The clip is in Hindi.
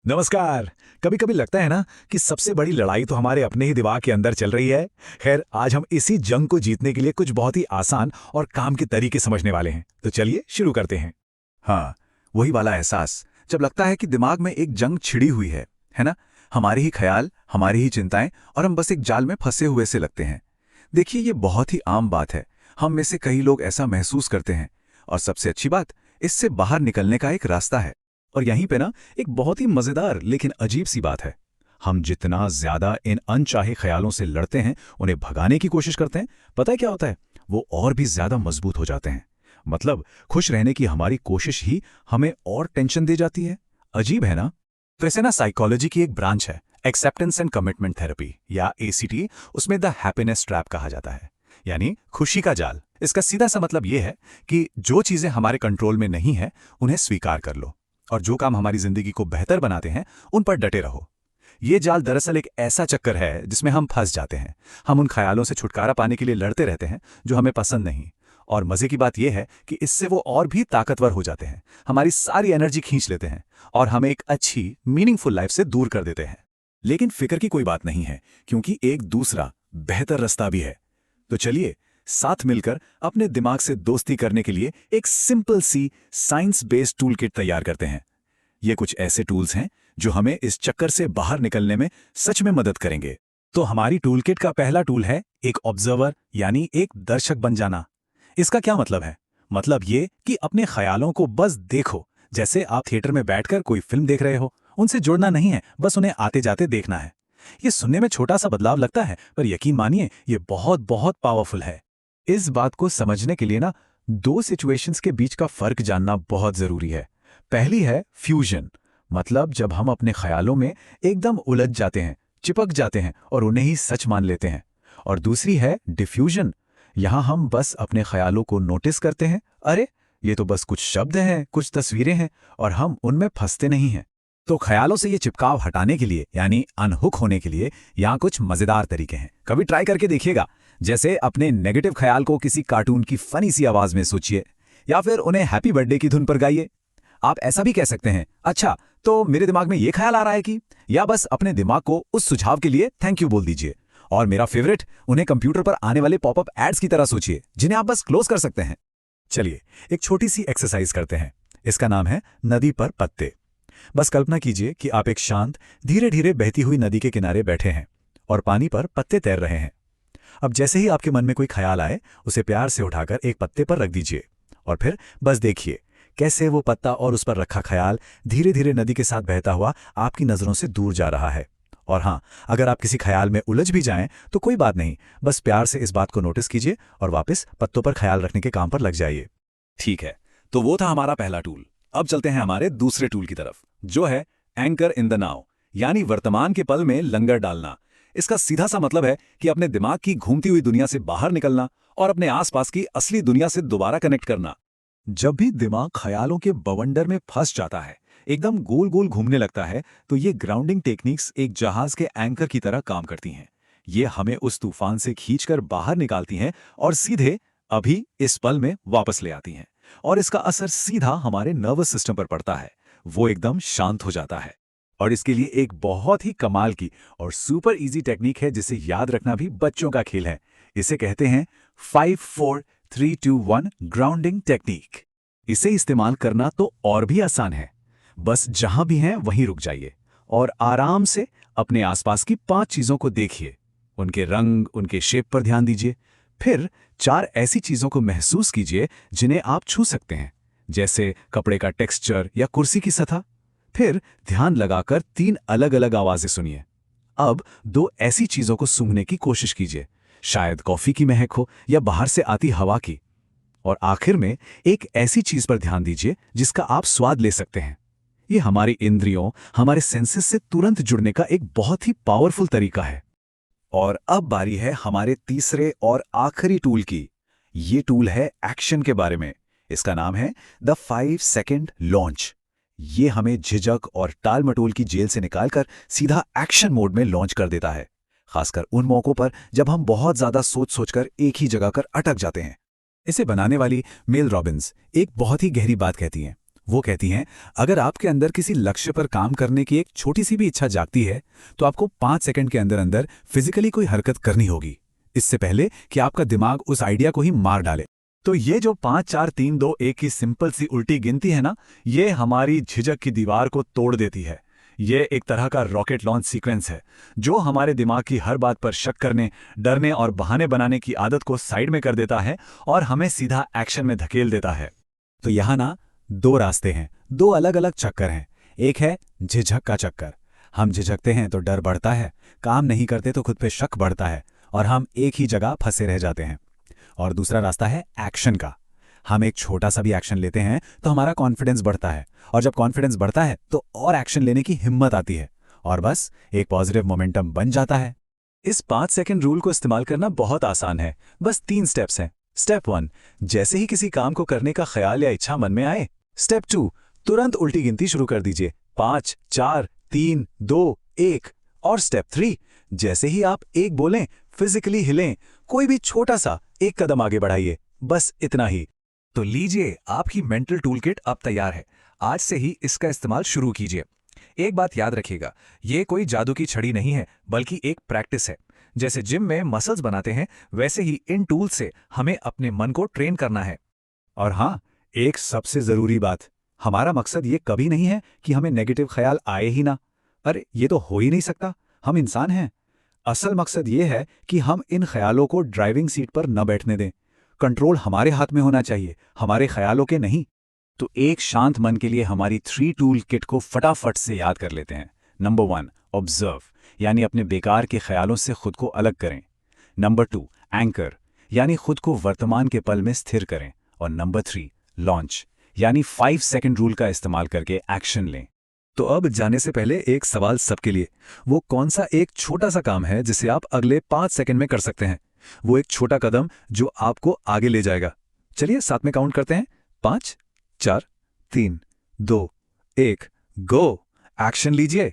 नमस्कार। कभी कभी लगता है ना कि सबसे बड़ी लड़ाई तो हमारे अपने ही दिमाग के अंदर चल रही है। खैर, आज हम इसी जंग को जीतने के लिए कुछ बहुत ही आसान और काम के तरीके समझने वाले हैं। तो चलिए शुरू करते हैं। हाँ, वही वाला एहसास जब लगता है कि दिमाग में एक जंग छिड़ी हुई है ना? हमारे ही ख्याल, हमारी ही चिंताएं और हम बस एक जाल में फंसे हुए से लगते हैं। देखिए, ये बहुत ही आम बात है। हम में से कई लोग ऐसा महसूस करते हैं। और सबसे अच्छी बात, इससे बाहर निकलने का एक रास्ता है। और यहीं पे ना एक बहुत ही मजेदार लेकिन अजीब सी बात है। हम जितना ज्यादा इन अनचाहे ख्यालों से लड़ते हैं, उन्हें भगाने की कोशिश करते हैं, पता है क्या होता है? वो और भी ज्यादा मजबूत हो जाते हैं। मतलब खुश रहने की हमारी कोशिश ही हमें और टेंशन दे जाती है। अजीब है ना? तो ऐसे ना साइकोलॉजी की एक ब्रांच है, एक्सेप्टेंस एंड कमिटमेंट थेरेपी या एसीटी। उसमें द हैप्पीनेस ट्रैप कहा जाता है, यानी खुशी का जाल। इसका सीधा सा मतलब यह है कि जो चीजें हमारे कंट्रोल में नहीं है, उन्हें स्वीकार कर लो, और जो काम हमारी जिंदगी को बेहतर बनाते हैं उन पर डटे रहो। ये जाल दरअसल एक ऐसा चक्कर है जिसमें हम फंस जाते हैं। हम उन ख्यालों से छुटकारा पाने के लिए लड़ते रहते हैं जो हमें पसंद नहीं। और मजे की बात यह है कि इससे वो और भी ताकतवर हो जाते हैं, हमारी सारी एनर्जी खींच लेते हैं और हमें एक अच्छी मीनिंगफुल लाइफ से दूर कर देते हैं। लेकिन फिक्र की कोई बात नहीं है, क्योंकि एक दूसरा बेहतर रास्ता भी है। तो चलिए साथ मिलकर अपने दिमाग से दोस्ती करने के लिए एक सिंपल सी साइंस बेस्ड टूल किट तैयार करते हैं। ये कुछ ऐसे टूल्स हैं जो हमें इस चक्कर से बाहर निकलने में सच में मदद करेंगे। तो हमारी टूल किट का पहला टूल है एक ऑब्जर्वर, यानी एक दर्शक बन जाना। इसका क्या मतलब है? मतलब ये कि अपने ख्यालों को बस देखो, जैसे आप थिएटर में बैठकर कोई फिल्म देख रहे हो। उनसे जुड़ना नहीं है, बस उन्हें आते जाते देखना है। ये सुनने में छोटा सा बदलाव लगता है, पर यकीन मानिए ये बहुत बहुत पावरफुल है। इस बात को समझने के लिए ना दो सिचुएशंस के बीच का फर्क जानना बहुत जरूरी है। पहली है फ्यूजन, मतलब जब हम अपने ख्यालों में एकदम उलझ जाते हैं, चिपक जाते हैं और उन्हें ही सच मान लेते हैं। और दूसरी है डिफ्यूजन। यहां हम बस अपने ख्यालों को नोटिस करते हैं, अरे ये तो बस कुछ शब्द हैं, कुछ तस्वीरें हैं, और हम उनमें फंसते नहीं हैं। तो ख्यालों से ये चिपकाव हटाने के लिए, यानी अनहुक होने के लिए, यहाँ कुछ मजेदार तरीके हैं। कभी ट्राई करके देखिएगा। जैसे अपने नेगेटिव ख्याल को किसी कार्टून की फनी सी आवाज में सोचिए, या फिर उन्हें हैप्पी बर्थडे की धुन पर गाइए। आप ऐसा भी कह सकते हैं, अच्छा तो मेरे दिमाग में ये ख्याल आ रहा है कि, या बस अपने दिमाग को उस सुझाव के लिए थैंक यू बोल दीजिए। और मेरा फेवरेट, उन्हें कंप्यूटर पर आने वाले पॉपअप एड्स की तरह सोचिए, जिन्हें आप बस क्लोज कर सकते हैं। चलिए एक छोटी सी एक्सरसाइज करते हैं। इसका नाम है नदी पर पत्ते। बस कल्पना कीजिए कि आप एक शांत, धीरे धीरे बहती हुई नदी के किनारे बैठे हैं और पानी पर पत्ते तैर रहे हैं। अब जैसे ही आपके मन में कोई ख्याल आए, उसे प्यार से उठाकर एक पत्ते पर रख दीजिए, और फिर बस देखिए कैसे वो पत्ता और उस पर रखा ख्याल धीरे धीरे नदी के साथ बहता हुआ आपकी नजरों से दूर जा रहा है। और हाँ, अगर आप किसी ख्याल में उलझ भी जाएं तो कोई बात नहीं, बस प्यार से इस बात को नोटिस कीजिए और वापस पत्तों पर ख्याल रखने के काम पर लग जाइए। ठीक है, तो वो था हमारा पहला टूल। अब चलते हैं हमारे दूसरे टूल की तरफ, जो है एंकर इन द नाउ, यानी वर्तमान के पल में लंगर डालना। इसका सीधा सा मतलब है कि अपने दिमाग की घूमती हुई दुनिया से बाहर निकलना और अपने आसपास की असली दुनिया से दोबारा कनेक्ट करना। जब भी दिमाग ख्यालों के बवंडर में फंस जाता है, एकदम गोल गोल घूमने लगता है, तो ये ग्राउंडिंग टेक्निक्स एक जहाज के एंकर की तरह काम करती हैं। ये हमें उस तूफान से खींचकर बाहर निकालती हैं और सीधे अभी इस पल में वापस ले आती हैं। और इसका असर सीधा हमारे नर्वस सिस्टम पर पड़ता है, वो एकदम शांत हो जाता है। और इसके लिए एक बहुत ही कमाल की और सुपर इजी टेक्निक है, जिसे याद रखना भी बच्चों का खेल है। इसे कहते हैं 5-4-3-2-1 ग्राउंडिंग टेक्निक। इसे इस्तेमाल करना तो और भी आसान है। बस जहां भी हैं वहीं रुक जाइए और आराम से अपने आसपास की 5 चीजों को देखिए। उनके रंग, उनके शेप पर ध्यान दीजिए। फिर 4 ऐसी चीजों को महसूस कीजिए जिन्हें आप छू सकते हैं, जैसे कपड़े का टेक्सचर या कुर्सी की सतह। फिर ध्यान लगाकर 3 अलग अलग आवाजें सुनिए। अब 2 ऐसी चीजों को सूंघने की कोशिश कीजिए, शायद कॉफी की महक हो या बाहर से आती हवा की। और आखिर में एक ऐसी चीज पर ध्यान दीजिए जिसका आप स्वाद ले सकते हैं। ये हमारी इंद्रियों, हमारे सेंसेस से तुरंत जुड़ने का एक बहुत ही पावरफुल तरीका है। और अब बारी है हमारे तीसरे और आखिरी टूल की। ये टूल है एक्शन के बारे में। इसका नाम है द 5 सेकेंड लॉन्च। ये हमें झिझक और टाल मटोल की जेल से निकालकर सीधा एक्शन मोड में लॉन्च कर देता है, खासकर उन मौकों पर जब हम बहुत ज्यादा सोच सोचकर एक ही जगह कर अटक जाते हैं। इसे बनाने वाली मेल रॉबिन्स एक बहुत ही गहरी बात कहती हैं। वो कहती हैं, अगर आपके अंदर किसी लक्ष्य पर काम करने की एक छोटी सी भी इच्छा जागती है तो आपको 5 सेकंड के अंदर अंदर फिजिकली कोई हरकत करनी होगी, इससे पहले कि आपका दिमाग उस आइडिया को ही मार डाले। तो ये जो 5 4 3 2 1 की सिंपल सी उल्टी गिनती है ना, ये हमारी झिझक की दीवार को तोड़ देती है। ये एक तरह का रॉकेट लॉन्च सीक्वेंस है जो हमारे दिमाग की हर बात पर शक करने, डरने और बहाने बनाने की आदत को साइड में कर देता है और हमें सीधा एक्शन में धकेल देता है। तो यहाँ ना 2 रास्ते हैं, 2 अलग अलग चक्कर हैं। एक है झिझक का चक्कर। हम झिझकते हैं तो डर बढ़ता है, काम नहीं करते तो खुद पे शक बढ़ता है और हम एक ही जगह फंसे रह जाते हैं। और दूसरा रास्ता है एक्शन का। हम एक छोटा सा भी एक्शन लेते हैं तो हमारा कॉन्फिडेंस बढ़ता है, और जब कॉन्फिडेंस बढ़ता है तो और एक्शन लेने की हिम्मत आती है और बस एक पॉजिटिव मोमेंटम बन जाता है। इस 5 सेकंड रूल को इस्तेमाल करना बहुत आसान है। बस 3 स्टेप्स हैं। स्टेप 1, जैसे ही किसी काम को करने का ख्याल या इच्छा मन में आए। स्टेप 2, तुरंत उल्टी गिनती शुरू कर दीजिए, 5 4 3 2 1। और स्टेप 3, जैसे ही आप 1 बोलें, फिजिकली हिलें, कोई भी छोटा सा एक कदम आगे बढ़ाइए, बस इतना ही। तो लीजिए, आपकी मेंटल टूलकिट अब तैयार है। आज से ही इसका इस्तेमाल शुरू कीजिए। एक बात याद रखिएगा, ये कोई जादू की छड़ी नहीं है, बल्कि एक प्रैक्टिस है। जैसे जिम में मसल्स बनाते हैं, वैसे ही इन टूल्स से हमें अपने मन को ट्रेन करना है। और हाँ, एक सबसे जरूरी बात, हमारा मकसद ये कभी नहीं है कि हमें नेगेटिव ख्याल आए ही ना। अरे ये तो हो ही नहीं सकता, हम इंसान हैं। असल मकसद ये है कि हम इन ख्यालों को ड्राइविंग सीट पर न बैठने दें। कंट्रोल हमारे हाथ में होना चाहिए, हमारे ख्यालों के नहीं। तो एक शांत मन के लिए हमारी 3 टूल किट को फटाफट से याद कर लेते हैं। नंबर 1, ऑब्जर्व, यानी अपने बेकार के ख्यालों से खुद को अलग करें। नंबर 2, एंकर, यानी खुद को वर्तमान के पल में स्थिर करें। और नंबर 3, लॉन्च, यानी 5 सेकंड रूल का इस्तेमाल करके एक्शन लें। तो अब जाने से पहले एक सवाल सबके लिए, वो कौन सा एक छोटा सा काम है जिसे आप अगले 5 सेकंड में कर सकते हैं? वो एक छोटा कदम जो आपको आगे ले जाएगा। चलिए साथ में काउंट करते हैं, 5 4 3 2 1, गो। एक्शन लीजिए।